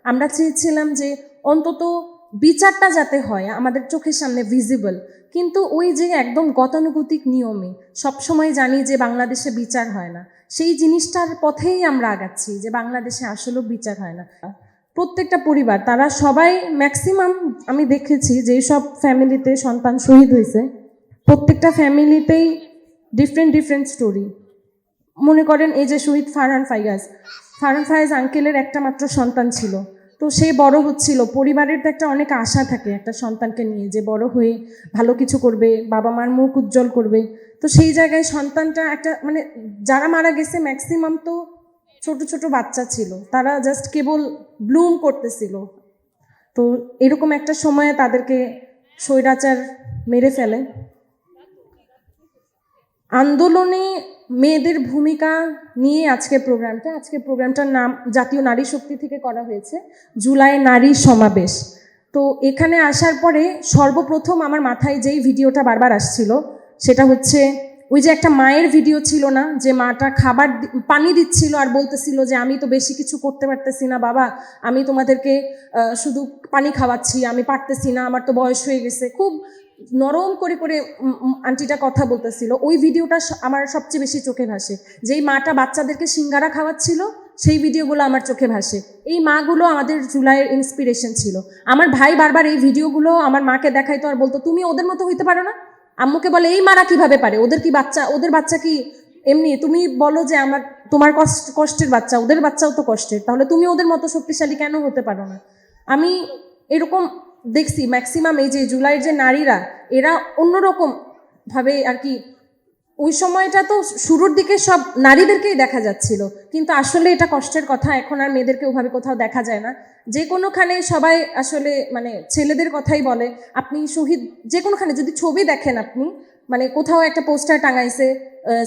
আমরা চেয়েছিলাম যে অন্তত বিচারটা যাতে হয় আমাদের চোখের সামনে ভিজিবল, কিন্তু ওই যে একদম গতানুগতিক নিয়মে সবসময় জানি যে বাংলাদেশে বিচার হয় না, সেই জিনিসটার পথেই আমরা আগাচ্ছি যে বাংলাদেশে আসলেও বিচার হয় না। প্রত্যেকটা পরিবার তারা সবাই ম্যাক্সিমাম আমি দেখেছি যে সব ফ্যামিলিতে সন্তান শহীদ হয়েছে, প্রত্যেকটা ফ্যামিলিতেই ডিফারেন্ট স্টোরি। মনে করেন এই যে শহীদ ফারহান ফায়াজ আঙ্কেলের একটা মাত্র সন্তান ছিল, তো সে বড় হচ্ছিল, পরিবারের তো একটা অনেক আশা থাকে একটা সন্তানকে নিয়ে যে বড় হয়ে ভালো কিছু করবে, বাবা মার মুখ উজ্জ্বল করবে। তো সেই জায়গায় সন্তানটা একটা মানে যারা মারা গেছে ম্যাক্সিমাম তো ছোট ছোট বাচ্চা ছিল, তারা জাস্ট কেবল ব্লুম করতেছিল। তো এরকম একটা সময়ে তাদেরকে স্বৈরাচার মেরে ফেলে। আন্দোলনে মেয়েদের ভূমিকা নিয়ে আজকের প্রোগ্রামটার নাম জাতীয় নারী শক্তি থেকে করা হয়েছে জুলাই নারী সমাবেশ। তো এখানে আসার পরে সর্বপ্রথম আমার মাথায় যেই ভিডিওটা বারবার আসছিল সেটা হচ্ছে ওই যে একটা মায়ের ভিডিও ছিল না, যে মাটা পানি দিচ্ছিল আর বলতেছিল যে আমি তো বেশি কিছু করতে পারতেছি না বাবা, আমি তোমাদেরকে শুধু পানি খাওয়াচ্ছি, আমি পারতেছি না, আমার তো বয়স হয়ে গেছে। খুব নরম করে করে আন্টিটা কথা বলতেছিল। ওই ভিডিওটা আমার সবচেয়ে বেশি চোখে ভাসে। যেই মাটা বাচ্চাদেরকে সিঙ্গারা খাওয়াচ্ছিল সেই ভিডিওগুলো আমার চোখে ভাসে। এই মাগুলো আমাদের জুলাইয়ের ইন্সপিরেশন ছিল। আমার ভাই বারবার এই ভিডিওগুলো আমার মাকে দেখাইতো আর বলতো তুমি ওদের মতো হইতে পারো না। আম্মুকে বলে এই মারা কিভাবে পারে, ওদের বাচ্চা কি এমনি, তুমি বলো যে তোমার কষ্টের বাচ্চা, ওদের বাচ্চাও তো কষ্টের, তাহলে তুমি ওদের মতো শক্তিশালী কেন হতে পারো না। আমি এরকম দেখছি ম্যাক্সিমাম এই যে জুলাইয়ের যে নারীরা এরা অন্যরকম ভাবে আর কি, ওই সময়টা তো শুরুর দিকে সব নারীদেরকেই দেখা যাচ্ছিল, কিন্তু আসলে এটা কষ্টের কথা, এখন আর মেয়েদেরকে ওভাবে কোথাও দেখা যায় না। যে কোনোখানে সবাই আসলে মানে ছেলেদের কথাই বলে। আপনি শহীদ যে কোনোখানে যদি ছবি দেখেন আপনি, মানে কোথাও একটা পোস্টার টাঙাইছে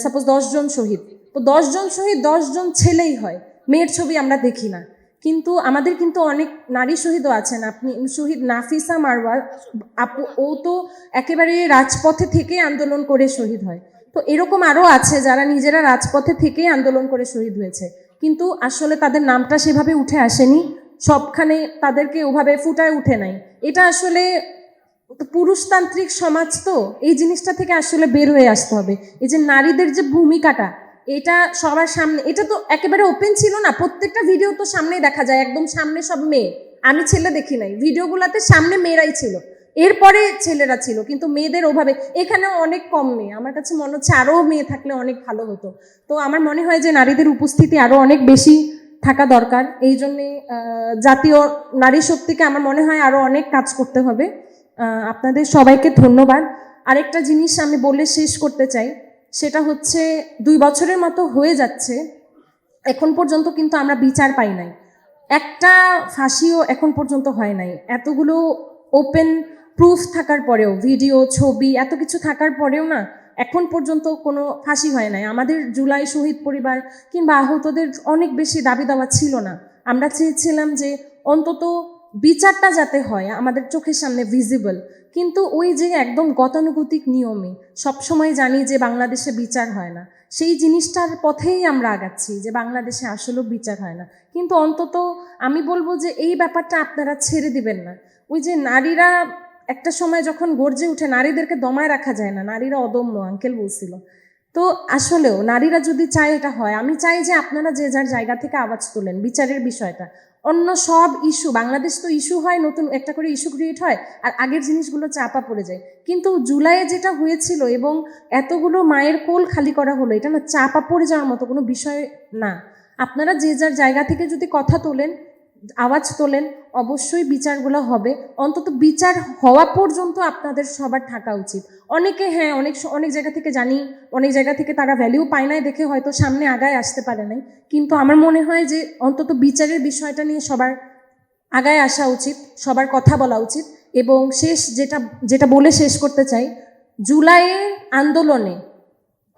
সাপোজ 10 জন শহীদ, তো 10 জন শহীদ 10 জন ছেলেই হয়, মেয়ের ছবি আমরা দেখি না। কিন্তু আমাদের কিন্তু অনেক নারী শহীদও আছেন। আপনি শহীদ নাফিসা মারওয়া আপু, ও তো একেবারে রাজপথে থেকে আন্দোলন করে শহীদ হয়। তো এরকম আরও আছে যারা নিজেরা রাজপথে থেকে আন্দোলন করে শহীদ হয়েছে, কিন্তু আসলে তাদের নামটা সেভাবে উঠে আসেনি, সবখানে তাদেরকে ওভাবে ফুটায় উঠে নাই। এটা আসলে পুরুষতান্ত্রিক সমাজ, তো এই জিনিসটা থেকে আসলে বের হয়ে আসতে হবে। এই যে নারীদের যে ভূমিকাটা, এটা সবার সামনে, এটা তো একেবারে ওপেন ছিল না। প্রত্যেকটা ভিডিও তো সামনেই দেখা যায়, একদম সামনে সব মেয়ে, আমি ছেলে দেখি নাই, ভিডিওগুলোতে সামনে মেয়েরাই ছিল, এরপরে ছেলেরা ছিল, কিন্তু মেয়েদের ওভাবে এখানে অনেক কম মেয়ে। আমার কাছে মনে হচ্ছে আরও মেয়ে থাকলে অনেক ভালো হতো। তো আমার মনে হয় যে নারীদের উপস্থিতি আরও অনেক বেশি থাকা দরকার। এই জন্যে জাতীয় নারী শক্তিকে আমার মনে হয় আরও অনেক কাজ করতে হবে। আপনাদের সবাইকে ধন্যবাদ। আরেকটা জিনিস আমি বলে শেষ করতে চাই, সেটা হচ্ছে 2 বছরের মতো হয়ে যাচ্ছে, এখন পর্যন্ত কিন্তু আমরা বিচার পাই নাই, একটা ফাঁসিও এখন পর্যন্ত হয় নাই। এতগুলো ওপেন প্রুফ থাকার পরেও, ভিডিও ছবি এত কিছু থাকার পরেও না এখন পর্যন্ত কোনো ফাঁসি হয় নাই। আমাদের জুলাই শহীদ পরিবার কিংবা আহতদের অনেক বেশি দাবি দাওয়া ছিল না। আমরা চেয়েছিলাম যে অন্তত বিচারটা যাতে হয় আমাদের চোখের সামনে ভিজিবল, কিন্তু ওই যে একদম গতানুগতিক নিয়মে সবসময় জানি যে বাংলাদেশে বিচার হয় না, সেই জিনিসটার পথেই আমরা আগাচ্ছি যে বাংলাদেশে আসলেও বিচার হয় না। কিন্তু অন্তত আমি বলবো যে এই ব্যাপারটা আপনারা ছেড়ে দিবেন না। ওই যে নারীরা একটা সময় যখন গর্জে উঠে, নারীদেরকে দমায় রাখা যায় না, নারীরা অদম্য, আঙ্কেল বলছিল। তো আসলেও নারীরা যদি চায় এটা হয়। আমি চাই যে আপনারা যে যার জায়গা থেকে আওয়াজ তোলেন বিচারের বিষয়টা। অন্য সব ইস্যু, বাংলাদেশ তো ইস্যু হয়, নতুন একটা করে ইস্যু ক্রিয়েট হয় আর আগের জিনিসগুলো চাপা পড়ে যায়। কিন্তু জুলাইয়ে যেটা হয়েছিল এবং এতগুলো মায়ের কোল খালি করা হলো, এটা না চাপা পড়ে যাওয়ার মতো কোনো বিষয় না। আপনারা যে যার জায়গা থেকে যদি কথা তোলেন, আওয়াজ তোলেন, অবশ্যই বিচারগুলো হবে। অন্তত বিচার হওয়া পর্যন্ত আপনাদের সবার থাকা উচিত। অনেকে হ্যাঁ অনেক জায়গা থেকে জানি, অনেক জায়গা থেকে তারা ভ্যালিউ পায় নাই দেখে হয়তো সামনে আগায় আসতে পারে নাই, কিন্তু আমার মনে হয় যে অন্তত বিচারের বিষয়টা নিয়ে সবার আগায় আসা উচিত, সবার কথা বলা উচিত। এবং যেটা বলে শেষ করতে চাই, জুলাইয়ের আন্দোলনে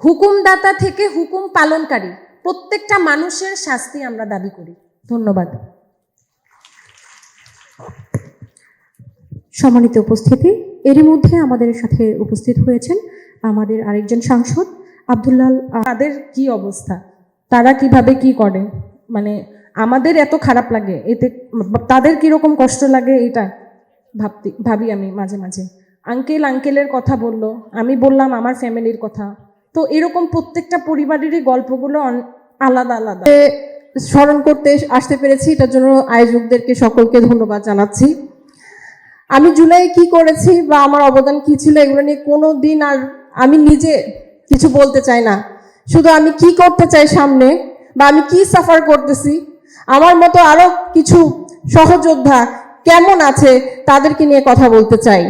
হুকুমদাতা থেকে হুকুম পালনকারী প্রত্যেকটা মানুষের শাস্তি আমরা দাবি করি। ধন্যবাদ। সম্মানিত উপস্থিতি, এরই মধ্যে আমাদের সাথে উপস্থিত হয়েছেন আমাদের আরেকজন সাংসদ আব্দুল্লাল। তাদের কি অবস্থা, তারা কিভাবে কি করে, মানে আমাদের এত খারাপ লাগে, এতে তাদের কীরকম কষ্ট লাগে এটা ভাবি আমি মাঝে মাঝে। আঙ্কেলের কথা বললো, আমি বললাম আমার ফ্যামিলির কথা। তো এরকম প্রত্যেকটা পরিবারেরই গল্পগুলো আলাদা আলাদা। স্মরণ করতে আসতে পেরেছি, এটার জন্য আয়োজকদেরকে সকলকে ধন্যবাদ জানাচ্ছি। আমি জুলাই কি করেছি বা আমার অবদান কি ছিল এগুলো নিয়ে কোনো দিন আর আমি নিজে কিছু বলতে চাই না। শুধু আমি কি করতে চাই সামনে, বা আমি কি সাফার করতেছি, আমার মতো আরো কিছু সহযোদ্ধা কেমন আছে তাদেরকে নিয়ে কথা বলতে চাই।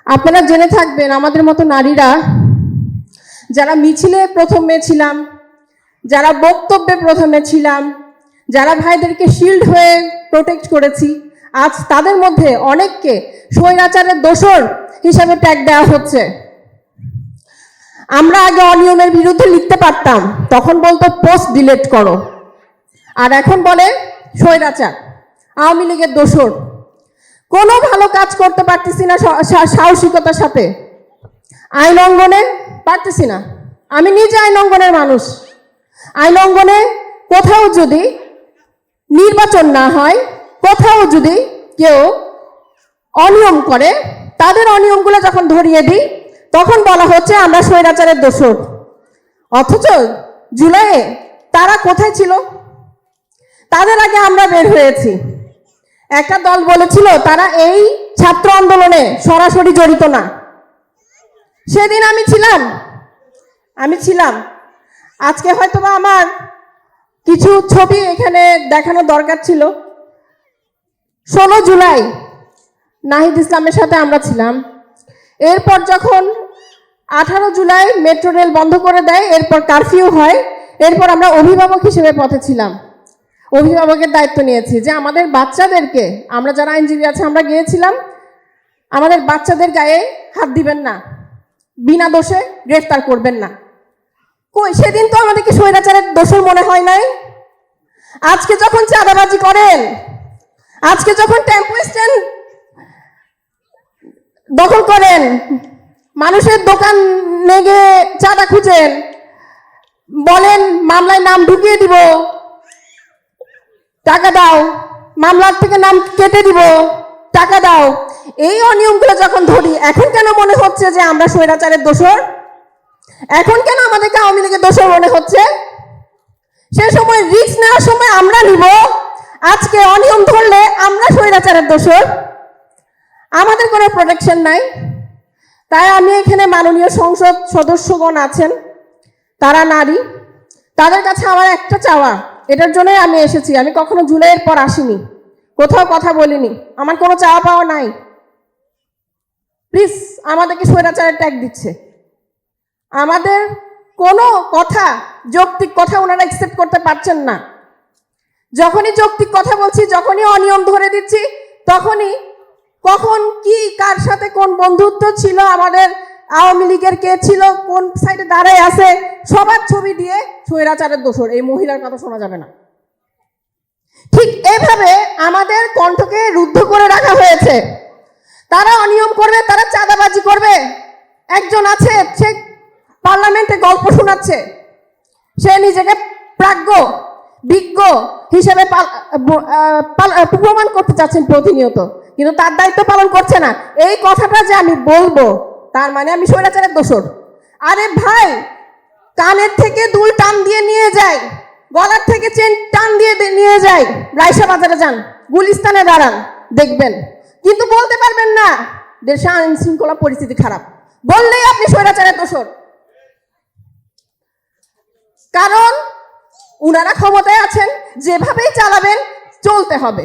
আপনারা জেনে থাকবেন, আমাদের মতো নারীরা যারা মিছিলে প্রথমে ছিলাম, যারা বক্তব্যে প্রথমে ছিলাম, যারা ভাইদেরকে শিল্ড হয়ে প্রোটেক্ট করেছি, আজ তাদের মধ্যে অনেককে স্বৈরাচারের দোসর হিসাবে ট্যাগ দেওয়া হচ্ছে। আমরা আগে অনিয়মের বিরুদ্ধে লিখতে পারতাম, তখন বলতো পোস্ট ডিলিট করো, আর এখন বলে স্বৈরাচার, আওয়ামী লীগের দোসর। কোনো ভালো কাজ করতে পারতেছি না সাহসিকতার সাথে, আইন অঙ্গনে পারতেছি না। আমি নিজে আইন অঙ্গনের মানুষ। আইন অঙ্গনে কোথাও যদি নির্বাচন না হয়, কোথাও যদি কেউ অনিয়ম করে, তাদের অনিয়মগুলো যখন ধরিয়ে দিই তখন বলা হচ্ছে আমরা স্বৈরাচারের দোসর। অথচ জুলাইয়ে তারা কোথায় ছিল? তাদের আগে আমরা বের হয়েছি। একটা দল বলেছিল তারা এই ছাত্র আন্দোলনে সরাসরি জড়িত না। সেদিন আমি ছিলাম। আজকে হয়তোবা আমার কিছু ছবি এখানে দেখানো দরকার ছিল। 16 জুলাই নাহিদ ইসলামের সাথে আমরা ছিলাম। এরপর যখন 18 জুলাই মেট্রো রেল বন্ধ করে দেয়, এরপর কারফিউ হয়, এরপর আমরা অভিভাবক হিসেবে পথে ছিলাম, অভিভাবকের দায়িত্ব নিয়েছি যে আমাদের বাচ্চাদেরকে, আমরা যারা আইনজীবী আছে আমরা গিয়েছিলাম, আমাদের বাচ্চাদের গায়ে হাত দিবেন না, বিনা দোষে গ্রেফতার করবেন না। কই, সেদিন তো আমাদেরকে স্বৈরাচারের দোষর মনে হয় নাই। আজকে যখন চাঁদাবাজি করেন, আজকে যখন টেম্পো স্ট্যান্ড দখল করেন, মানুষের দোকান নেগে চাঁদা খুঁজেন, বলেন মামলায় নাম ঢুকিয়ে দিব, টাকা দাও, মামলার থেকে নাম কেটে দিব, টাকা দাও, এই অনিয়মগুলো যখন ধরি, এখন কেন মনে হচ্ছে যে আমরা স্বৈরাচারের দোসর? এখন কেন আমাদেরকে আওয়ামী লীগের দোসর মনে হচ্ছে? সে সময় রিস্ক নেওয়ার সময় আমরা নিব, আজকে অনিয়ম ধরলে আমরা স্বৈরাচারের দোসর। আমাদের কোনো প্রোটেকশন নাই। তাই আমি এখানে মাননীয় সংসদ সদস্যগণ আছেন, তারা নারী, তাদের কাছে আমার একটা চাওয়া, এটার জন্যই আমি এসেছি। আমি কখনো জুলাইয়ের পর আসিনি, কোথাও কথা বলিনি, আমার কোনো চাওয়া পাওয়া নাই। প্লিজ, আমাদেরকে স্বৈরাচারের ট্যাগ দিচ্ছে। আমাদের কোনো কথা, যৌক্তিক কথা ওনারা অ্যাকসেপ্ট করতে পারছেন না। যখনই যৌক্তিক কথা বলছি, যখনই অনিয়ম ধরে দিচ্ছি, তখনই কখন কি কার সাথে কোন বন্ধুত্ব ছিল, আমাদের আওয়ামী লীগের কে ছিল, কোন সাইডে দাঁড়ায় আছে, সবার ছবি দিয়ে স্বৈরাচারের দোসর, এই মহিলার কথা শোনা যাবে না। ঠিক এভাবে আমাদের কণ্ঠকে রুদ্ধ করে রাখা হয়েছে। তারা অনিয়ম করবে, তারা চাঁদাবাজি করবে। একজন আছে, সে পার্লামেন্টে গল্প শোনাচ্ছে, সে নিজেকে প্রাজ্ঞ বিজ্ঞ হিসেবে প্রমাণ করতে চাচ্ছেন প্রতিনিয়ত, কিন্তু তার দায়িত্ব পালন করছে না। এই কথাটা যে আমি বলবো, তার মানে আমি স্বৈরাচারের দোসর? আরে ভাই, কানের থেকে দুল টান দিয়ে নিয়ে যায়, গলার থেকে চেন টান দিয়ে নিয়ে যায়, রাইসা বাজারে যান, গুলিস্তানে দাঁড়ান, দেখবেন, কিন্তু বলতে পারবেন না দেশে আইন শৃঙ্খলা পরিস্থিতি খারাপ। বললেই আপনি স্বৈরাচারের দোসর। কারণ উনারা ক্ষমতায় আছেন, যেভাবেই চালাবেন চলতে হবে।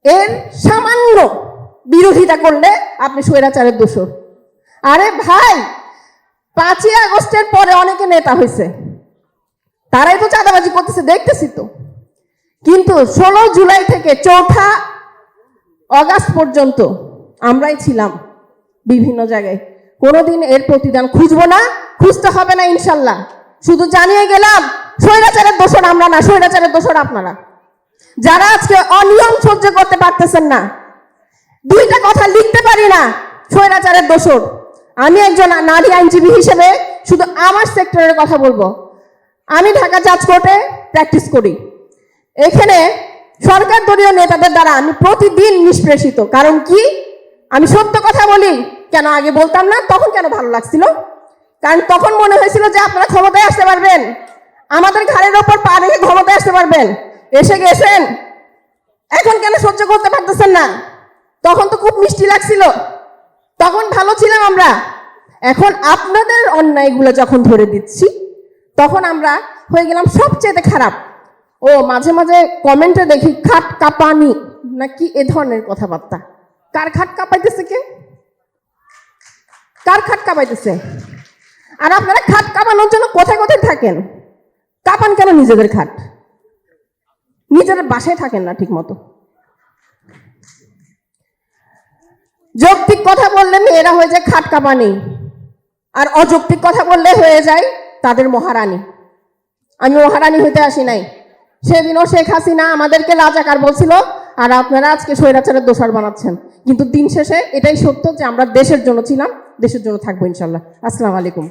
এর সামান্য বিরোধিতা করলে আপনি স্বৈরাচারের দোসর। আরে ভাই, 5ই আগস্টের পরে অনেকে নেতা হয়েছে, তারাই তো চাঁদাবাজি করতেছে, দেখতেছি তো। কিন্তু 16 জুলাই থেকে 4 আগস্ট পর্যন্ত আমরাই ছিলাম বিভিন্ন জায়গায়। কোনোদিন এর প্রতিদান খুঁজবো না, খুঁজতে হবে না ইনশাল্লাহ। শুধু জানিয়ে গেলাম, স্বৈরাচারের দোসর আমরা না, স্বৈরাচারের দোসর আপনারা, যারা আজকে অনিয়ম সহ্য করতে পারতেছেন না, 2টা কথা লিখতে পারি না, স্বৈরাচারের দোসর। আমি একজন নারী আইনজীবী হিসেবে শুধু আমার সেক্টরের কথা বলবো। আমি ঢাকা জাজ কোর্টে প্র্যাকটিস করি। এখানে সরকার দলীয় নেতাদের দ্বারা আমি প্রতিদিন নিষ্পেষিত। কারণ কি? আমি সত্য কথা বলি, কেন আগে বলতাম না? তখন কেন ভালো লাগছিল? কারণ তখন মনে হয়েছিল যে আপনারা ক্ষমতায় আসতে পারবেন, আমাদের ঘাড়ের ওপর পা রেখে ক্ষমতায় আসতে পারবেন। এসে গেছেন, এখন কেন সহ্য করতে পারতেছেন না? তখন তো খুব মিষ্টি লাগছিল, তখন ভালো ছিলাম আমরা। এখন আপনাদের অন্যায়গুলো যখন ধরে দিচ্ছি, তখন আমরা হয়ে গেলাম সবচেয়ে খারাপ। ও মাঝে মাঝে কমেন্টে দেখি খাট কাঁপানি নাকি এ ধরনের কথাবার্তা। কার খাট কাঁপাইতেছে? কে কার খাট কাঁপাইতেছে? আর আপনারা খাট কাঁপানোর জন্য কোথায় কোথায় থাকেন? কাঁপান কেন নিজেদের খাট? নিজেদের বাসায় থাকেন না ঠিক মতো। যৌক্তিক কথা বললে মেয়েরা হয়ে যায় খাট কাঁপানি, আর অযৌক্তিক কথা বললে হয়ে যায় তাদের মহারানী। আমি মহারানী হইতে আসি নাই। সেদিনও শেখ হাসিনা আমাদেরকে রাজাকার বলছিল, আর আপনারা আজকে স্বৈরাচারের দোষর বানাচ্ছেন। কিন্তু দিন শেষে এটাই সত্য যে আমরা দেশের জন্য ছিলাম, দেশের জন্য থাকবো ইনশাল্লাহ। আসসালামু আলাইকুম।